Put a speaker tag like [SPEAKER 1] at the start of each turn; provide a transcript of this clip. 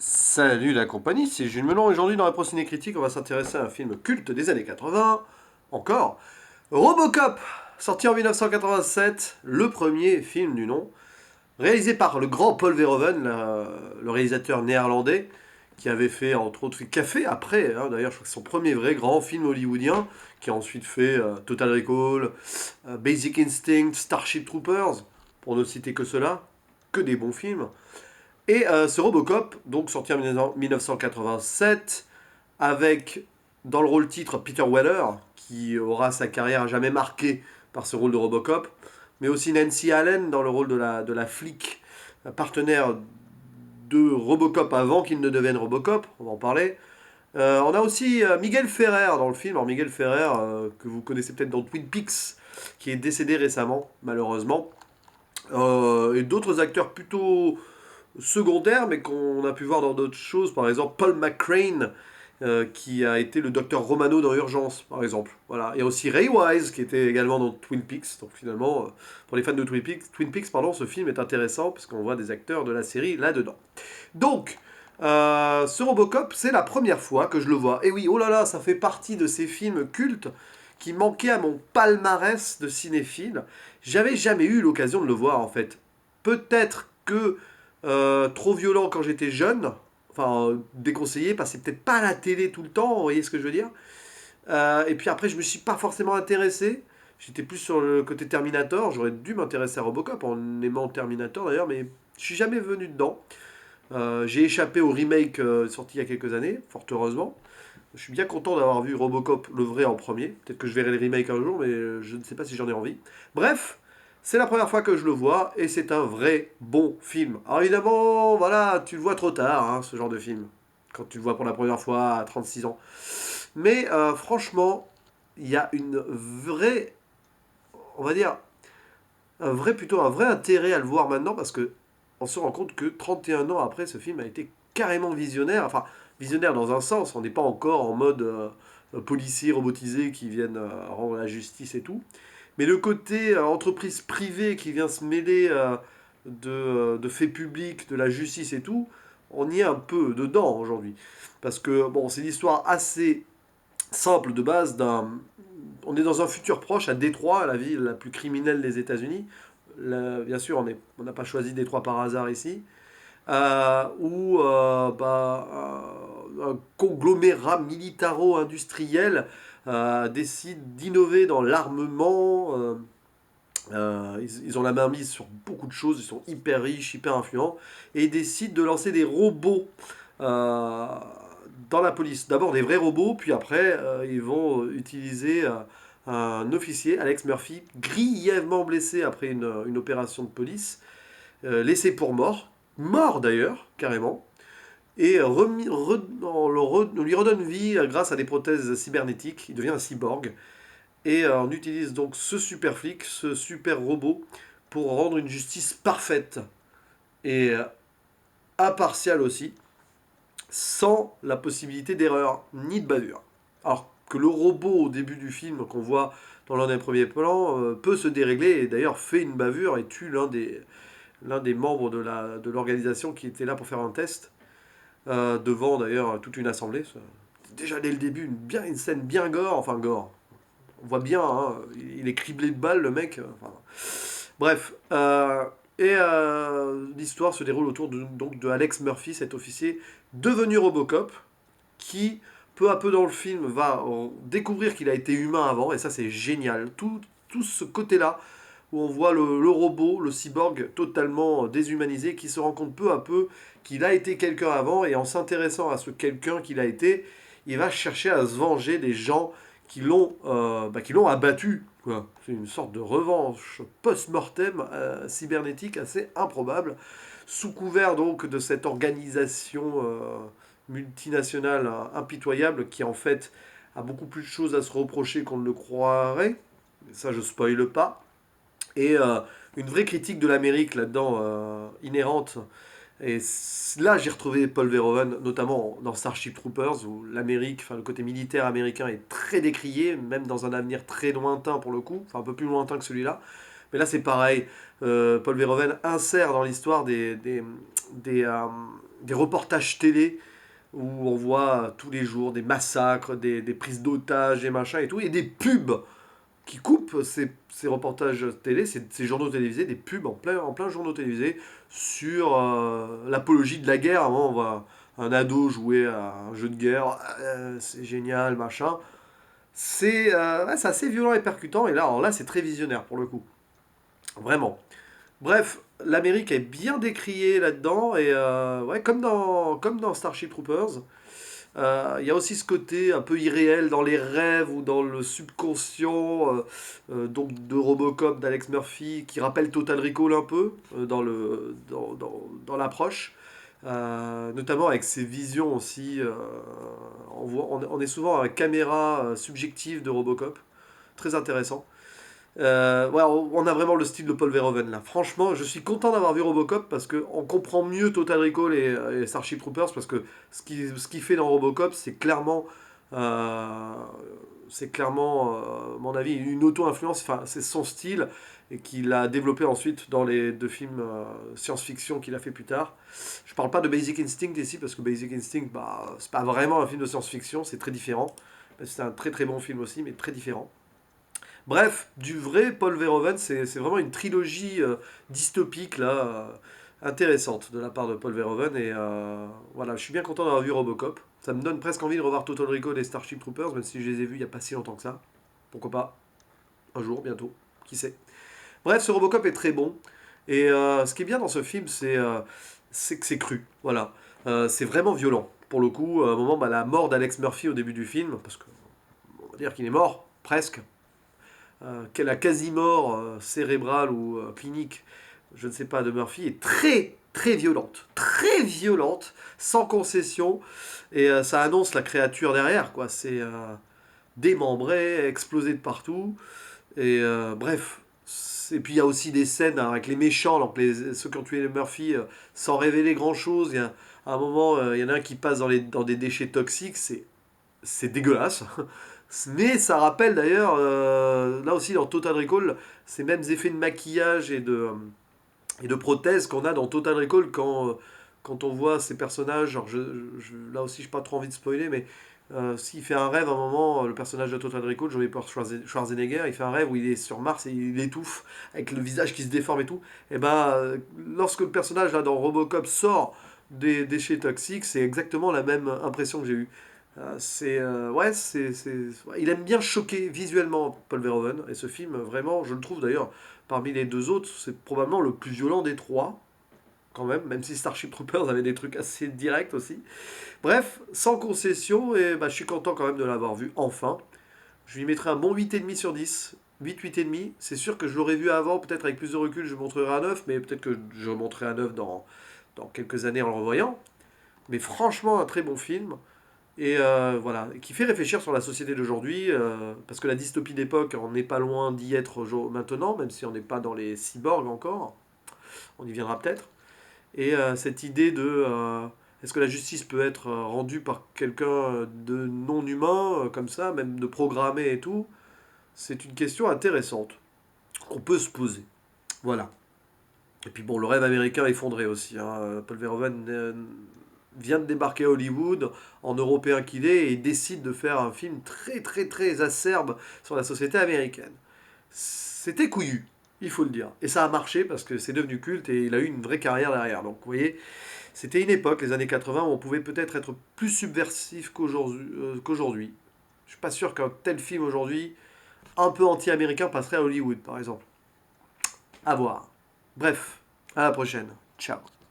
[SPEAKER 1] Salut la compagnie, c'est Jules Melon. Aujourd'hui, dans la Ciné Critique, on va s'intéresser à un film culte des années 80. Encore. Robocop, sorti en 1987, le premier film du nom, réalisé par le grand Paul Verhoeven, le réalisateur néerlandais, qui avait fait entre autres Café après, hein, d'ailleurs, je crois que c'est son premier vrai grand film hollywoodien, qui a ensuite fait Total Recall, Basic Instinct, Starship Troopers, pour ne citer que cela, que des bons films. Et ce Robocop, donc sorti en 1987, avec dans le rôle titre Peter Weller, qui aura sa carrière à jamais marquée par ce rôle de Robocop, mais aussi Nancy Allen dans le rôle de la flic partenaire de Robocop avant qu'il ne devienne Robocop, on va en parler. On a aussi Miguel Ferrer dans le film, alors Miguel Ferrer que vous connaissez peut-être dans Twin Peaks, qui est décédé récemment, malheureusement. Et d'autres acteurs plutôt secondaire, mais qu'on a pu voir dans d'autres choses. Par exemple, Paul McCrane, qui a été le docteur Romano dans Urgence, par exemple. Voilà. Il y a aussi Ray Wise, qui était également dans Twin Peaks. Donc finalement, pour les fans de Twin Peaks, pardon, ce film est intéressant, parce qu'on voit des acteurs de la série là-dedans. Donc, ce Robocop, c'est la première fois que je le vois. Et oui, oh là là, ça fait partie de ces films cultes qui manquaient à mon palmarès de cinéphile. J'avais jamais eu l'occasion de le voir, en fait. Peut-être que trop violent quand j'étais jeune, enfin déconseillé, passait peut-être pas à la télé tout le temps, vous voyez ce que je veux dire. Et puis après, je me suis pas forcément intéressé. J'étais plus sur le côté Terminator. J'aurais dû m'intéresser à Robocop en aimant Terminator d'ailleurs, mais je suis jamais venu dedans. J'ai échappé au remake sorti il y a quelques années, fort heureusement. Je suis bien content d'avoir vu Robocop le vrai en premier. Peut-être que je verrai le remake un jour, mais je ne sais pas si j'en ai envie. Bref, c'est la première fois que je le vois et c'est un vrai bon film. Alors évidemment, voilà, tu le vois trop tard, hein, ce genre de film. Quand tu le vois pour la première fois à 36 ans. Mais franchement, il y a une vraie, on va dire, un vrai intérêt à le voir maintenant parce que on se rend compte que 31 ans après, ce film a été carrément visionnaire. Enfin, visionnaire dans un sens, on n'est pas encore en mode policier robotisé qui viennent rendre la justice et tout. Mais le côté entreprise privée qui vient se mêler de faits publics, de la justice et tout, on y est un peu dedans aujourd'hui. Parce que, bon, c'est l'histoire assez simple de base d'un. On est dans un futur proche à Détroit, la ville la plus criminelle des États-Unis. Bien sûr, on n'a pas choisi Détroit par hasard ici. Où un conglomérat militaro-industriel décide d'innover dans l'armement. Ils ont la main mise sur beaucoup de choses, ils sont hyper riches, hyper influents, et ils décident de lancer des robots euh, dans la police. D'abord des vrais robots, puis après ils vont utiliser un officier, Alex Murphy, grièvement blessé après une opération de police, laissé pour mort, mort d'ailleurs, carrément, et on lui redonne vie grâce à des prothèses cybernétiques, il devient un cyborg, et on utilise donc ce super flic, ce super robot, pour rendre une justice parfaite et impartiale aussi, sans la possibilité d'erreur ni de bavure. Alors que le robot au début du film qu'on voit dans l'un des premiers plans peut se dérégler et d'ailleurs fait une bavure et tue l'un des membres de l'organisation qui était là pour faire un test, devant d'ailleurs toute une assemblée. Déjà dès le début, une scène bien gore, enfin gore. On voit bien, hein, il est criblé de balles le mec. Enfin, bref, l'histoire se déroule autour donc de Alex Murphy, cet officier devenu Robocop, qui peu à peu dans le film va découvrir qu'il a été humain avant, et ça c'est génial. Tout ce côté-là, où on voit le robot, le cyborg totalement déshumanisé, qui se rend compte peu à peu qu'il a été quelqu'un avant, et en s'intéressant à ce quelqu'un qu'il a été, il va chercher à se venger des gens qui l'ont abattu, quoi. C'est une sorte de revanche post-mortem cybernétique assez improbable, sous couvert donc de cette organisation multinationale impitoyable qui en fait a beaucoup plus de choses à se reprocher qu'on ne le croirait. Ça, je spoile pas. Et une vraie critique de l'Amérique là-dedans, inhérente. Et là, j'ai retrouvé Paul Verhoeven, notamment dans Starship Troopers, où l'Amérique, enfin le côté militaire américain est très décrié, même dans un avenir très lointain pour le coup, enfin un peu plus lointain que celui-là. Mais là, c'est pareil. Paul Verhoeven insère dans l'histoire des, euh, des reportages télé où on voit tous les jours des massacres, des prises d'otages, des machins et tout, et des pubs qui coupent ces reportages télé, ces journaux télévisés, des pubs en plein journaux télévisés sur l'apologie de la guerre. À un moment, on voit un ado jouer à un jeu de guerre, c'est génial, machin. Ouais, c'est assez violent et percutant, et là, alors là, c'est très visionnaire pour le coup. Vraiment. Bref, l'Amérique est bien décriée là-dedans, et ouais, comme dans Starship Troopers. Il y a aussi ce côté un peu irréel dans les rêves ou dans le subconscient donc de Robocop d'Alex Murphy qui rappelle Total Recall un peu dans l'approche. Notamment avec ses visions aussi. On est souvent à la caméra subjective de Robocop. Très intéressant. Ouais, on a vraiment le style de Paul Verhoeven là. Franchement, je suis content d'avoir vu Robocop parce que on comprend mieux Total Recall et Starship Troopers parce que ce qu'il fait dans Robocop, euh, c'est clairement, à mon avis, une auto-influence. Enfin, c'est son style et qu'il a développé ensuite dans les deux films science-fiction qu'il a fait plus tard. Je parle pas de Basic Instinct ici parce que Basic Instinct, bah, c'est pas vraiment un film de science-fiction, c'est très différent. C'est un très très bon film aussi, mais très différent. Bref, du vrai Paul Verhoeven, c'est vraiment une trilogie dystopique là, intéressante de la part de Paul Verhoeven. Et voilà, je suis bien content d'avoir vu Robocop. Ça me donne presque envie de revoir Total Recall et Starship Troopers, même si je les ai vus il n'y a pas si longtemps que ça. Pourquoi pas un jour, bientôt, qui sait. Bref, ce Robocop est très bon. Et ce qui est bien dans ce film, c'est que c'est cru. Voilà. C'est vraiment violent. Pour le coup, à un moment, bah, la mort d'Alex Murphy au début du film, parce qu'on va dire qu'il est mort, presque, la quasi-mort cérébrale ou clinique, je ne sais pas, de Murphy est très violente, sans concession, et ça annonce la créature derrière, quoi. C'est démembré, explosé de partout, et bref. Et puis il y a aussi des scènes avec les méchants, donc ceux qui ont tué Murphy, sans révéler grand-chose. À un moment, il y en a un qui passe dans des déchets toxiques, c'est dégueulasse. Mais ça rappelle d'ailleurs, là aussi dans Total Recall, ces mêmes effets de maquillage et de prothèses qu'on a dans Total Recall quand on voit ces personnages. Genre là aussi, je n'ai pas trop envie de spoiler, mais s'il fait un rêve à un moment, le personnage de Total Recall, joué par Schwarzenegger, il fait un rêve où il est sur Mars et il étouffe avec le visage qui se déforme et tout. Et ben, lorsque le personnage là dans Robocop sort des déchets toxiques, c'est exactement la même impression que j'ai eue. Ouais, ouais, il aime bien choquer visuellement Paul Verhoeven et ce film vraiment, je le trouve d'ailleurs parmi les deux autres, c'est probablement le plus violent des trois quand même si Starship Troopers avait des trucs assez directs aussi. Bref, sans concession et bah, je suis content quand même de l'avoir vu enfin. Je lui mettrai un bon 8,5 sur 10. 8,5. C'est sûr que je l'aurais vu avant, peut-être avec plus de recul, je montrerai un 9, mais peut-être que je montrerai un 9 dans quelques années en le revoyant. Mais franchement, un très bon film. Et voilà, qui fait réfléchir sur la société d'aujourd'hui, parce que la dystopie d'époque, on n'est pas loin d'y être maintenant, même si on n'est pas dans les cyborgs encore, on y viendra peut-être. Et cette idée est-ce que la justice peut être rendue par quelqu'un de non humain, comme ça, même de programmé et tout, c'est une question intéressante qu'on peut se poser. Voilà. Et puis bon, le rêve américain est effondré aussi. Hein. Paul Verhoeven vient de débarquer à Hollywood, en européen qu'il est, et décide de faire un film très acerbe sur la société américaine. C'était couillu, il faut le dire. Et ça a marché parce que c'est devenu culte et il a eu une vraie carrière derrière. Donc vous voyez, c'était une époque, les années 80, où on pouvait peut-être être plus subversif qu'aujourd'hui. Je suis pas sûr qu'un tel film aujourd'hui, un peu anti-américain, passerait à Hollywood, par exemple. À voir. Bref, à la prochaine. Ciao.